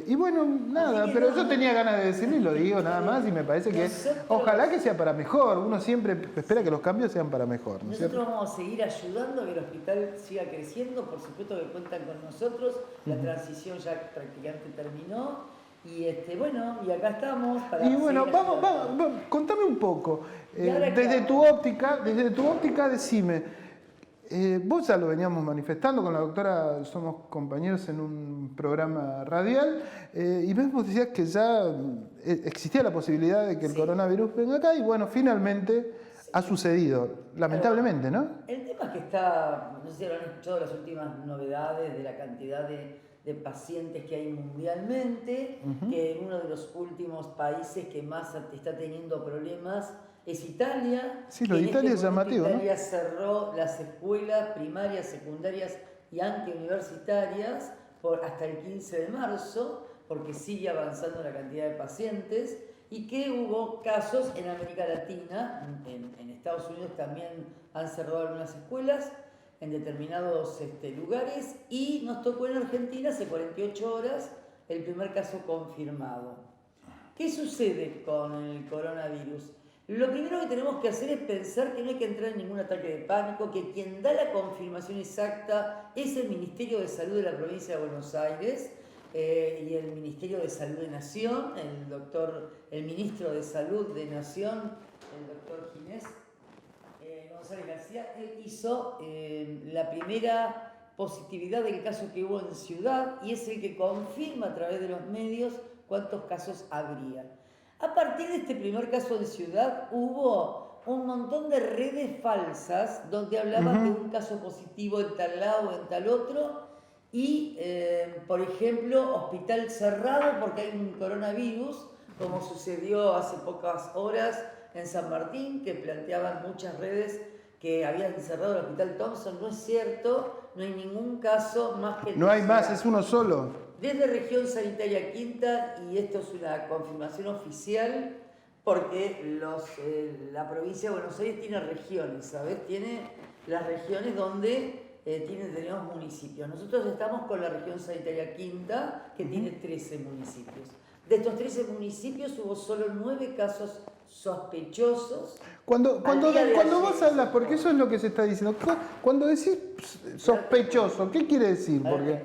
Y bueno, nada, pero yo tenía ganas de decirlo y lo digo nada más, y me parece que ojalá que sea para mejor. Uno siempre espera que los cambios sean para mejor, ¿no es cierto? Nosotros vamos a seguir ayudando a que el hospital siga creciendo, por supuesto que cuentan con nosotros, la transición ya prácticamente terminó. Y bueno, y acá estamos para... Y bueno, vamos, contame un poco, desde tu óptica decime, vos ya lo veníamos manifestando con la doctora, somos compañeros en un programa radial, y vos decías que ya existía la posibilidad de que el coronavirus venga acá, y bueno, finalmente ha sucedido, lamentablemente, ¿no? El tema es que está, no sé si habrán escuchado las últimas novedades de la cantidad de pacientes que hay mundialmente, que uno de los últimos países que más está teniendo problemas es Italia. Sí, lo de Italia es llamativo, ¿no? Italia cerró las escuelas primarias, secundarias y universitarias hasta el 15 de marzo, porque sigue avanzando la cantidad de pacientes, y que hubo casos en América Latina, en Estados Unidos también han cerrado algunas escuelas, en determinados lugares, y nos tocó en Argentina hace 48 horas el primer caso confirmado. ¿Qué sucede con el coronavirus? Lo primero que tenemos que hacer es pensar que no hay que entrar en ningún ataque de pánico, que quien da la confirmación exacta es el Ministerio de Salud de la provincia de Buenos Aires y el Ministerio de Salud de Nación, el ministro de Salud de Nación, el doctor Ginés González García. Él hizo la primera positividad del caso que hubo en Ciudad, y es el que confirma a través de los medios cuántos casos habría. A partir de este primer caso en Ciudad hubo un montón de redes falsas donde hablaban de un caso positivo en tal lado o en tal otro, y por ejemplo, hospital cerrado porque hay un coronavirus, como sucedió hace pocas horas en San Martín, que planteaban muchas redes que habían cerrado el hospital Thompson. No es cierto, no hay ningún caso más que el... No hay más, es uno solo. Desde Región Sanitaria Quinta, y esto es una confirmación oficial, porque la provincia de Buenos Aires tiene regiones, ¿sabes? Tiene las regiones donde tenemos municipios. Nosotros estamos con la Región Sanitaria Quinta, que tiene 13 municipios. De estos 13 municipios hubo solo 9 casos sospechosos. Cuando vos hablas, porque eso es lo que se está diciendo, cuando decís sospechoso, ¿qué quiere decir? Porque...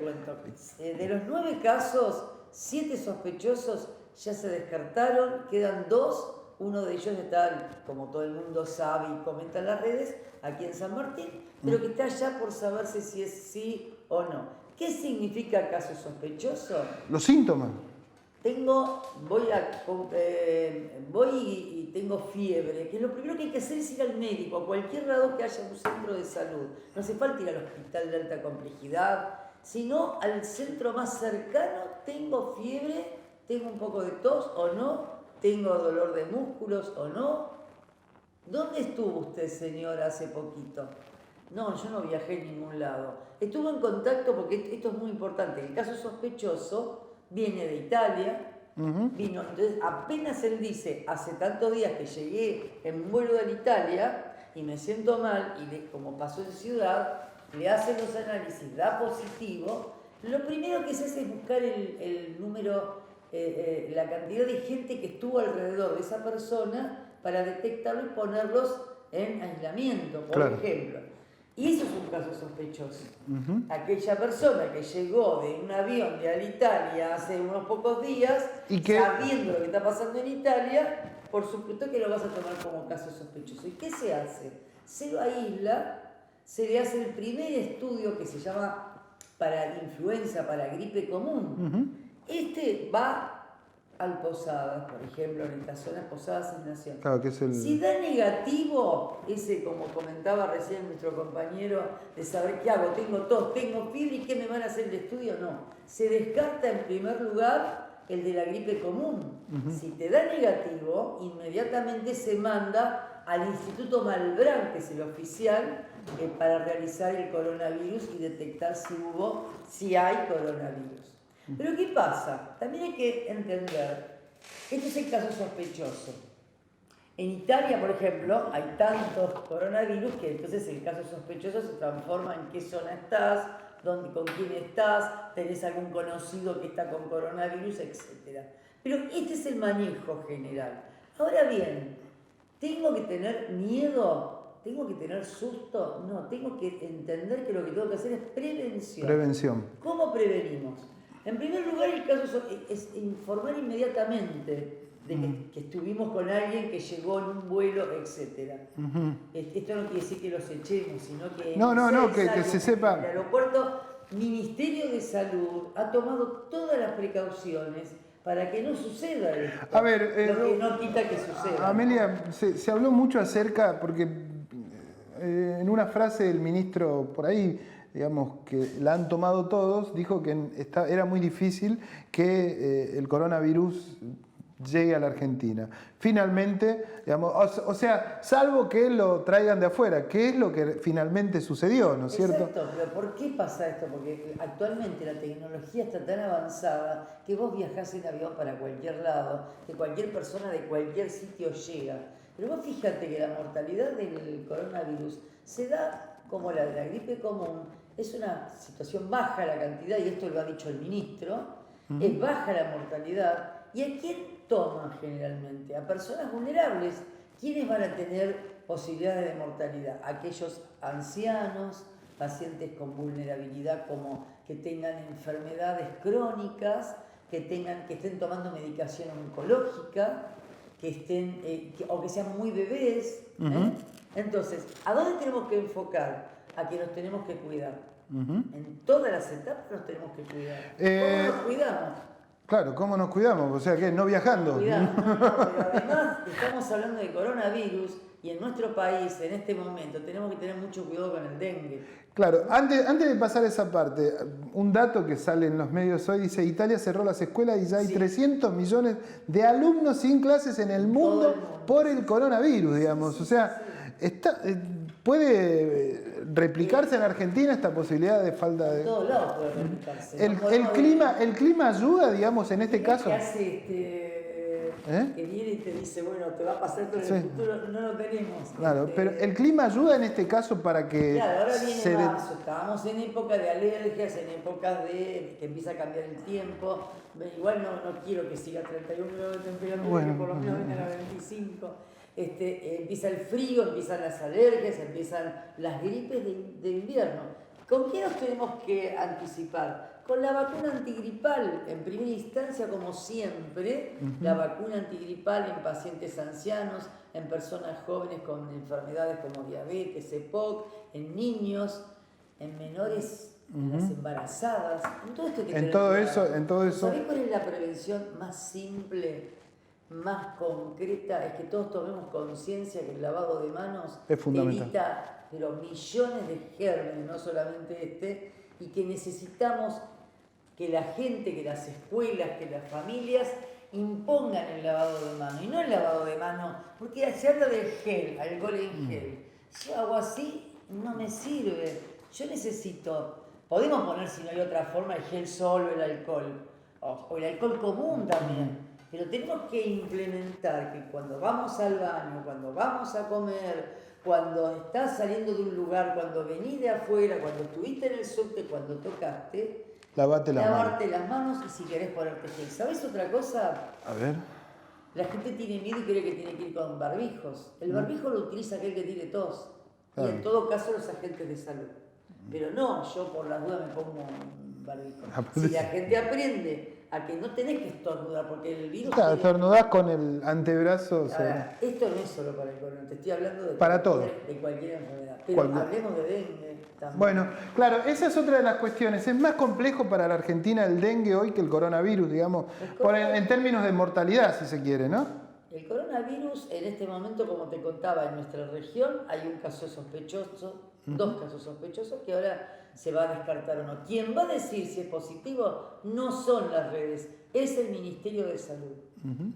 De los 9 casos, 7 sospechosos ya se descartaron, quedan 2, uno de ellos está, como todo el mundo sabe y comenta en las redes, aquí en San Martín, pero que está ya por saberse si es sí o no. ¿Qué significa caso sospechoso? Los síntomas. voy y tengo fiebre, que lo primero que hay que hacer es ir al médico, a cualquier lado que haya un centro de salud. No hace falta ir al hospital de alta complejidad, sino al centro más cercano. Tengo fiebre, tengo un poco de tos o no, tengo dolor de músculos o no. ¿Dónde estuvo usted, señora, hace poquito? No, yo no viajé a ningún lado. Estuvo en contacto, porque esto es muy importante, el caso sospechoso viene de Italia, vino, entonces apenas él dice, hace tantos días que llegué en vuelo de Italia y me siento mal, y como pasó en ciudad, le hacen los análisis, da positivo, lo primero que se hace es buscar el número, la cantidad de gente que estuvo alrededor de esa persona para detectarlo y ponerlos en aislamiento, por ejemplo. Y eso es un caso sospechoso. Aquella persona que llegó de un avión de Alitalia hace unos pocos días, sabiendo lo que está pasando en Italia, por supuesto que lo vas a tomar como caso sospechoso. ¿Y qué se hace? Se lo aísla, se le hace el primer estudio que se llama para influenza, para gripe común. Este va al Posadas, por ejemplo, en estas zonas Posadas es Nación. Claro, que es el... Si da negativo, ese como comentaba recién nuestro compañero, de saber qué hago, tengo tos, tengo fiebre y qué me van a hacer el estudio, no. Se descarta en primer lugar el de la gripe común. Si te da negativo, inmediatamente se manda al Instituto Malbrán, que es el oficial, para realizar el coronavirus y detectar si hay coronavirus. Pero ¿qué pasa? También hay que entender, este es el caso sospechoso. En Italia, por ejemplo, hay tantos coronavirus que entonces el caso sospechoso se transforma en qué zona estás, con quién estás, tenés algún conocido que está con coronavirus, etc. Pero este es el manejo general. Ahora bien, ¿tengo que tener miedo? ¿Tengo que tener susto? No, tengo que entender que lo que tengo que hacer es prevención. Prevención. ¿Cómo prevenimos? En primer lugar, el caso es informar inmediatamente de que estuvimos con alguien que llegó en un vuelo, etc. Esto no quiere decir que los echemos, sino que que se sepa. El aeropuerto, Ministerio de Salud ha tomado todas las precauciones para que no suceda esto. A ver, lo que no quita que suceda. Amelia, se habló mucho acerca, porque en una frase el ministro por ahí, digamos, que la han tomado todos, dijo que era muy difícil que el coronavirus llegue a la Argentina. Finalmente, digamos, o sea, salvo que lo traigan de afuera, que es lo que finalmente sucedió, ¿no es cierto? Exacto, pero ¿por qué pasa esto? Porque actualmente la tecnología está tan avanzada que vos viajás en avión para cualquier lado, que cualquier persona de cualquier sitio llega. Pero vos fíjate que la mortalidad del coronavirus se da como la de la gripe común. Es una situación baja la cantidad, y esto lo ha dicho el ministro, es baja la mortalidad. ¿Y a quién toma generalmente? A personas vulnerables. ¿Quiénes van a tener posibilidades de mortalidad? Aquellos ancianos, pacientes con vulnerabilidad, como que tengan enfermedades crónicas, que estén tomando medicación oncológica, o que sean muy bebés. Entonces, ¿a dónde tenemos que enfocar? A que nos tenemos que cuidar. En todas las etapas nos tenemos que cuidar. ¿Cómo nos cuidamos? Claro, ¿cómo nos cuidamos? O sea, ¿qué? ¿No viajando? Pero además estamos hablando de coronavirus y en nuestro país, en este momento, tenemos que tener mucho cuidado con el dengue. Claro, antes de pasar a esa parte, un dato que sale en los medios hoy dice: Italia cerró las escuelas y ya hay 300 millones de alumnos sin clases en el mundo por el coronavirus, digamos. O sea, ¿puede replicarse en Argentina esta posibilidad de falta de...? En todos lados puede replicarse. ¿El clima ayuda, digamos, en este caso? ¿Qué hace que viene y te dice, bueno, te va a pasar todo en el futuro? No lo tenemos. Claro, pero ¿el clima ayuda en este caso para que...? Claro, ahora viene marzo, estábamos en época de alergias, en épocas de que empieza a cambiar el tiempo. Igual no quiero que siga 31 grados de temperatura, que por lo menos venga a 25. Empieza el frío, empiezan las alergias, empiezan las gripes de invierno. ¿Con qué nos tenemos que anticipar? Con la vacuna antigripal, en primera instancia, como siempre, la vacuna antigripal en pacientes ancianos, en personas jóvenes con enfermedades como diabetes, EPOC, en niños, en menores las embarazadas, en todo esto hay que tener en todo eso. ¿Sabés cuál es la prevención más simple, más concreta? Es que todos tomemos conciencia que el lavado de manos es fundamental. evita pero millones de gérmenes, no solamente y que necesitamos que la gente, que las escuelas, que las familias impongan el lavado de mano, y no el lavado de mano, porque se habla del gel, alcohol en gel. Si yo hago así, no me sirve. Yo necesito, podemos poner, si no hay otra forma, el gel solo, el alcohol, o el alcohol común también, pero tenemos que implementar que cuando vamos al baño, cuando vamos a comer, cuando estás saliendo de un lugar, cuando venís de afuera, cuando estuviste en el subte, cuando tocaste, lavarte las manos y si querés ponerte gel. ¿Sabés otra cosa? A ver. La gente tiene miedo y cree que tiene que ir con barbijos. El barbijo lo utiliza aquel que tiene tos. Claro. Y en todo caso los agentes de salud. Pero no, yo por las dudas me pongo un barbijo. Si la gente aprende a que no tenés que estornudar, porque el virus... Claro, estornudás con el antebrazo. Ahora, esto no es solo para el corona, te estoy hablando de cualquier enfermedad. Pero hablemos de dengue también. Bueno, claro, esa es otra de las cuestiones. Es más complejo para la Argentina el dengue hoy que el coronavirus, digamos, en términos de mortalidad, si se quiere, ¿no? El coronavirus, en este momento, como te contaba, en nuestra región hay un caso sospechoso, dos casos sospechosos que ahora se va a descartar o no. Quien va a decir si es positivo no son las redes, es el Ministerio de Salud.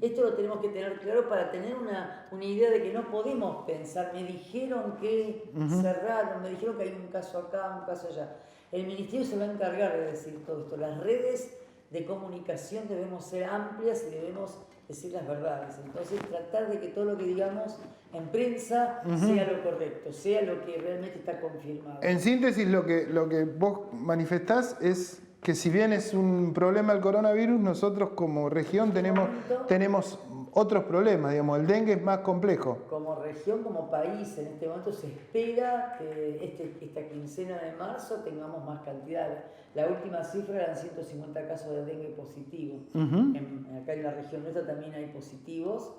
Esto lo tenemos que tener claro para tener una idea de que no podemos pensar, me dijeron que cerraron, me dijeron que hay un caso acá, un caso allá. El Ministerio se va a encargar de decir todo esto. Las redes de comunicación debemos ser amplias y debemos decir las verdades. Entonces tratar de que todo lo que digamos en prensa sea lo correcto, sea lo que realmente está confirmado. En síntesis, lo que vos manifestás es que si bien es un problema el coronavirus, nosotros como región tenemos otros problemas, digamos, el dengue es más complejo. Como región, como país, en este momento se espera que esta quincena de marzo tengamos más cantidad. La última cifra eran 150 casos de dengue positivo. Acá en la región nuestra también hay positivos.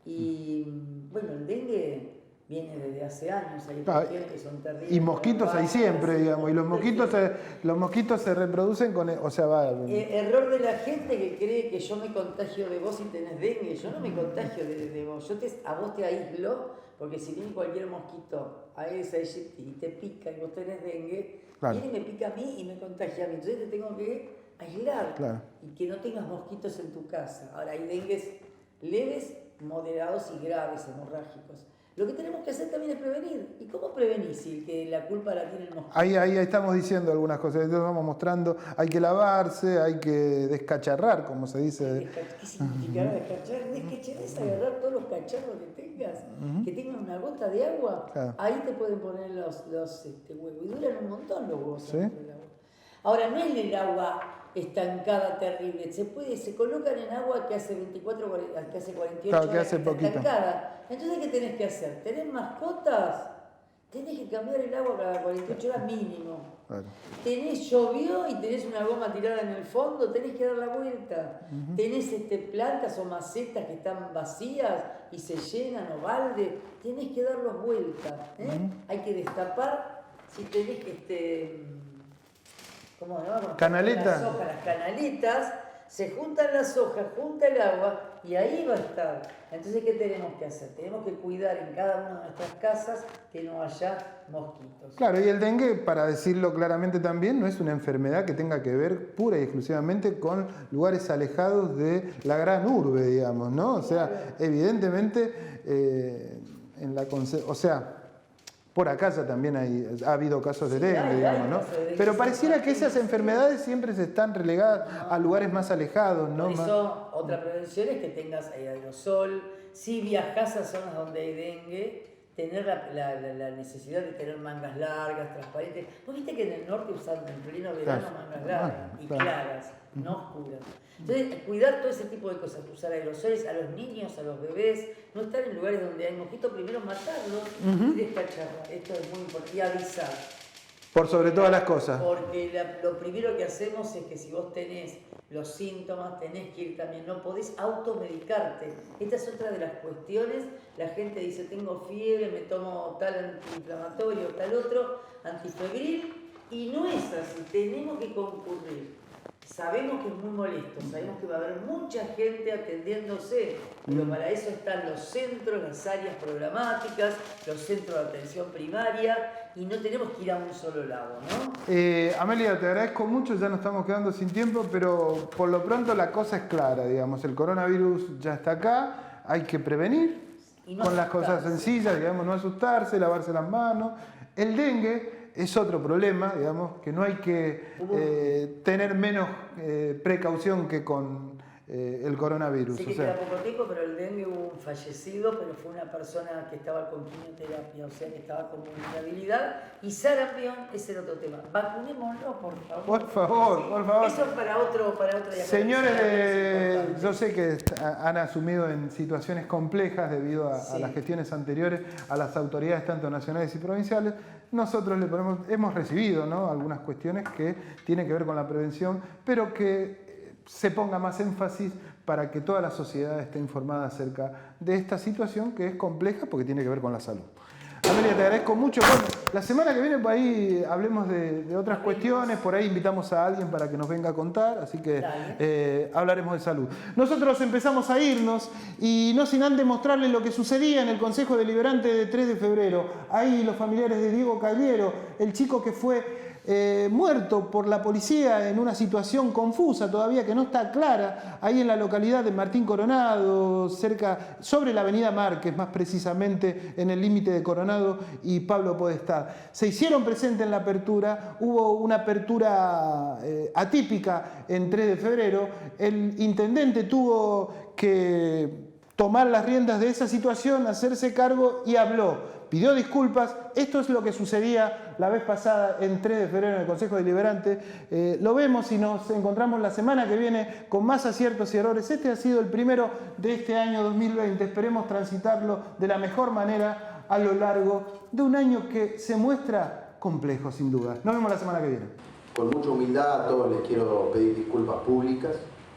Y bueno, el dengue viene desde hace años, hay regiones que son terribles. Y mosquitos hay siempre, digamos, y los mosquitos se reproducen con... Error de la gente que cree que yo me contagio de vos y tenés dengue. Yo no me contagio de vos, a vos te aíslo, porque si viene cualquier mosquito a esa y te pica y vos tenés dengue, viene y me pica a mí y me contagia a mí. Entonces te tengo que aislar y que no tengas mosquitos en tu casa. Ahora hay dengues leves, moderados y graves, hemorrágicos. Lo que tenemos que hacer también es prevenir. ¿Y cómo prevenir si que la culpa la tiene el mosquito? Ahí estamos diciendo algunas cosas, estamos mostrando, hay que lavarse, hay que descacharrar, como se dice. ¿Qué significará descacharrar? Es agarrar todos los cacharros que tengas, que tengan una gota de agua, ahí te pueden poner los huevos. Y duran un montón los huevos. ¿Sí? Ahora, no es el agua estancada terrible, se colocan en agua que hace 48 horas, que hace poquito. Estancada. Entonces, ¿qué tenés que hacer? ¿Tenés mascotas? Tenés que cambiar el agua cada 48 horas mínimo. Llovió y tenés una goma tirada en el fondo, tenés que dar la vuelta. Tenés plantas o macetas que están vacías y se llenan o baldes, tenés que darlos vuelta. Hay que destapar, si tenés ¿cómo se llama? Canaleta. Las canaletas, se juntan las hojas, junta el agua y ahí va a estar. Entonces, ¿qué tenemos que hacer? Tenemos que cuidar en cada una de nuestras casas que no haya mosquitos. Claro, y el dengue, para decirlo claramente también, no es una enfermedad que tenga que ver pura y exclusivamente con lugares alejados de la gran urbe, digamos, ¿no? O sea, evidentemente, por acá ya también ha habido casos de dengue, digamos, ¿no? Pero pareciera que esas enfermedades siempre se están relegadas a lugares más alejados, ¿no? Por eso, otra prevención es que tengas aerosol. Si viajas a zonas donde hay dengue, tener la necesidad de tener mangas largas, transparentes. ¿Vos viste que en el norte usan en pleno verano mangas largas y claras, no oscuras? Entonces, cuidar todo ese tipo de cosas, usar aerosoles a los niños, a los bebés, no estar en lugares donde hay mosquitos, primero matarlos y descacharlos. Esto es muy importante. Y avisar. Por sobre todas las cosas. Porque lo primero que hacemos es que si vos tenés los síntomas, tenés que ir también, no podés automedicarte. Esta es otra de las cuestiones. La gente dice, tengo fiebre, me tomo tal antiinflamatorio, tal otro, antifebril, Y no es así, tenemos que concurrir. Sabemos que es muy molesto, sabemos que va a haber mucha gente atendiéndose, pero para eso están los centros, las áreas programáticas, los centros de atención primaria, y no tenemos que ir a un solo lado, ¿no? Amelia, te agradezco mucho, ya nos estamos quedando sin tiempo, pero por lo pronto la cosa es clara, digamos, el coronavirus ya está acá, hay que prevenir con las cosas sencillas, digamos, no asustarse, lavarse las manos. El dengue es otro problema, digamos, que no hay que tener menos precaución que con el coronavirus. Sí que queda poco tiempo, pero el dengue hubo un fallecido, pero fue una persona que estaba con quimioterapia, o sea que estaba con vulnerabilidad. Y sarampión, ese era otro tema. Vacunémoslo, por favor. Por favor, ¿sí? por favor. Eso para otro día. Señores, yo sé que han asumido en situaciones complejas debido a las gestiones anteriores, a las autoridades tanto nacionales y provinciales. Nosotros hemos recibido, ¿no?, algunas cuestiones que tienen que ver con la prevención, pero que se ponga más énfasis para que toda la sociedad esté informada acerca de esta situación que es compleja porque tiene que ver con la salud. Amelia, te agradezco mucho. Bueno, la semana que viene por ahí hablemos de otras cuestiones, por ahí invitamos a alguien para que nos venga a contar, así que hablaremos de salud. Nosotros empezamos a irnos y no sin antes mostrarles lo que sucedía en el Consejo Deliberante de 3 de febrero. Ahí los familiares de Diego Cagliero, el chico que fue muerto por la policía en una situación confusa todavía que no está clara, ahí en la localidad de Martín Coronado, sobre la avenida Márquez, más precisamente en el límite de Coronado y Pablo Podestá. Se hicieron presentes en la apertura, hubo una apertura atípica en 3 de febrero, el intendente tuvo que tomar las riendas de esa situación, hacerse cargo y habló. Pidió disculpas. Esto es lo que sucedía la vez pasada en 3 de febrero en el Consejo Deliberante. Lo vemos y nos encontramos la semana que viene con más aciertos y errores. Este ha sido el primero de este año 2020. Esperemos transitarlo de la mejor manera a lo largo de un año que se muestra complejo, sin duda. Nos vemos la semana que viene. Con mucha humildad a todos les quiero pedir disculpas públicas.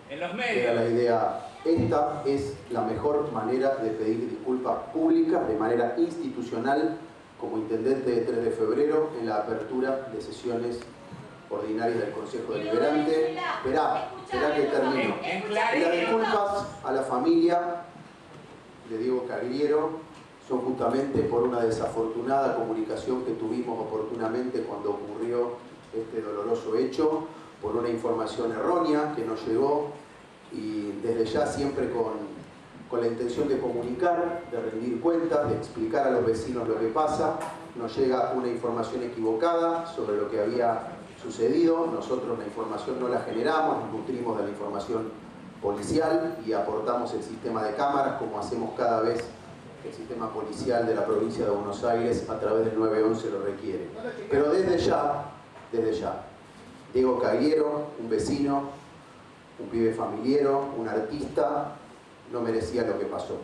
En los medios. Era la idea. Esta es la mejor manera de pedir disculpas públicas de manera institucional como intendente de 3 de febrero en la apertura de sesiones ordinarias del Consejo Deliberante. Esperá que termino. Y las disculpas a la familia de Diego Cagliero son justamente por una desafortunada comunicación que tuvimos oportunamente cuando ocurrió este doloroso hecho, por una información errónea que nos llegó, y desde ya siempre con la intención de comunicar, de rendir cuentas, de explicar a los vecinos lo que pasa. Nos llega una información equivocada sobre lo que había sucedido. Nosotros la información no la generamos, nos nutrimos de la información policial y aportamos el sistema de cámaras como hacemos cada vez que el sistema policial de la provincia de Buenos Aires a través del 911 lo requiere. Pero desde ya, Diego Cagliero, un vecino, un pibe familiero, un artista, no merecía lo que pasó.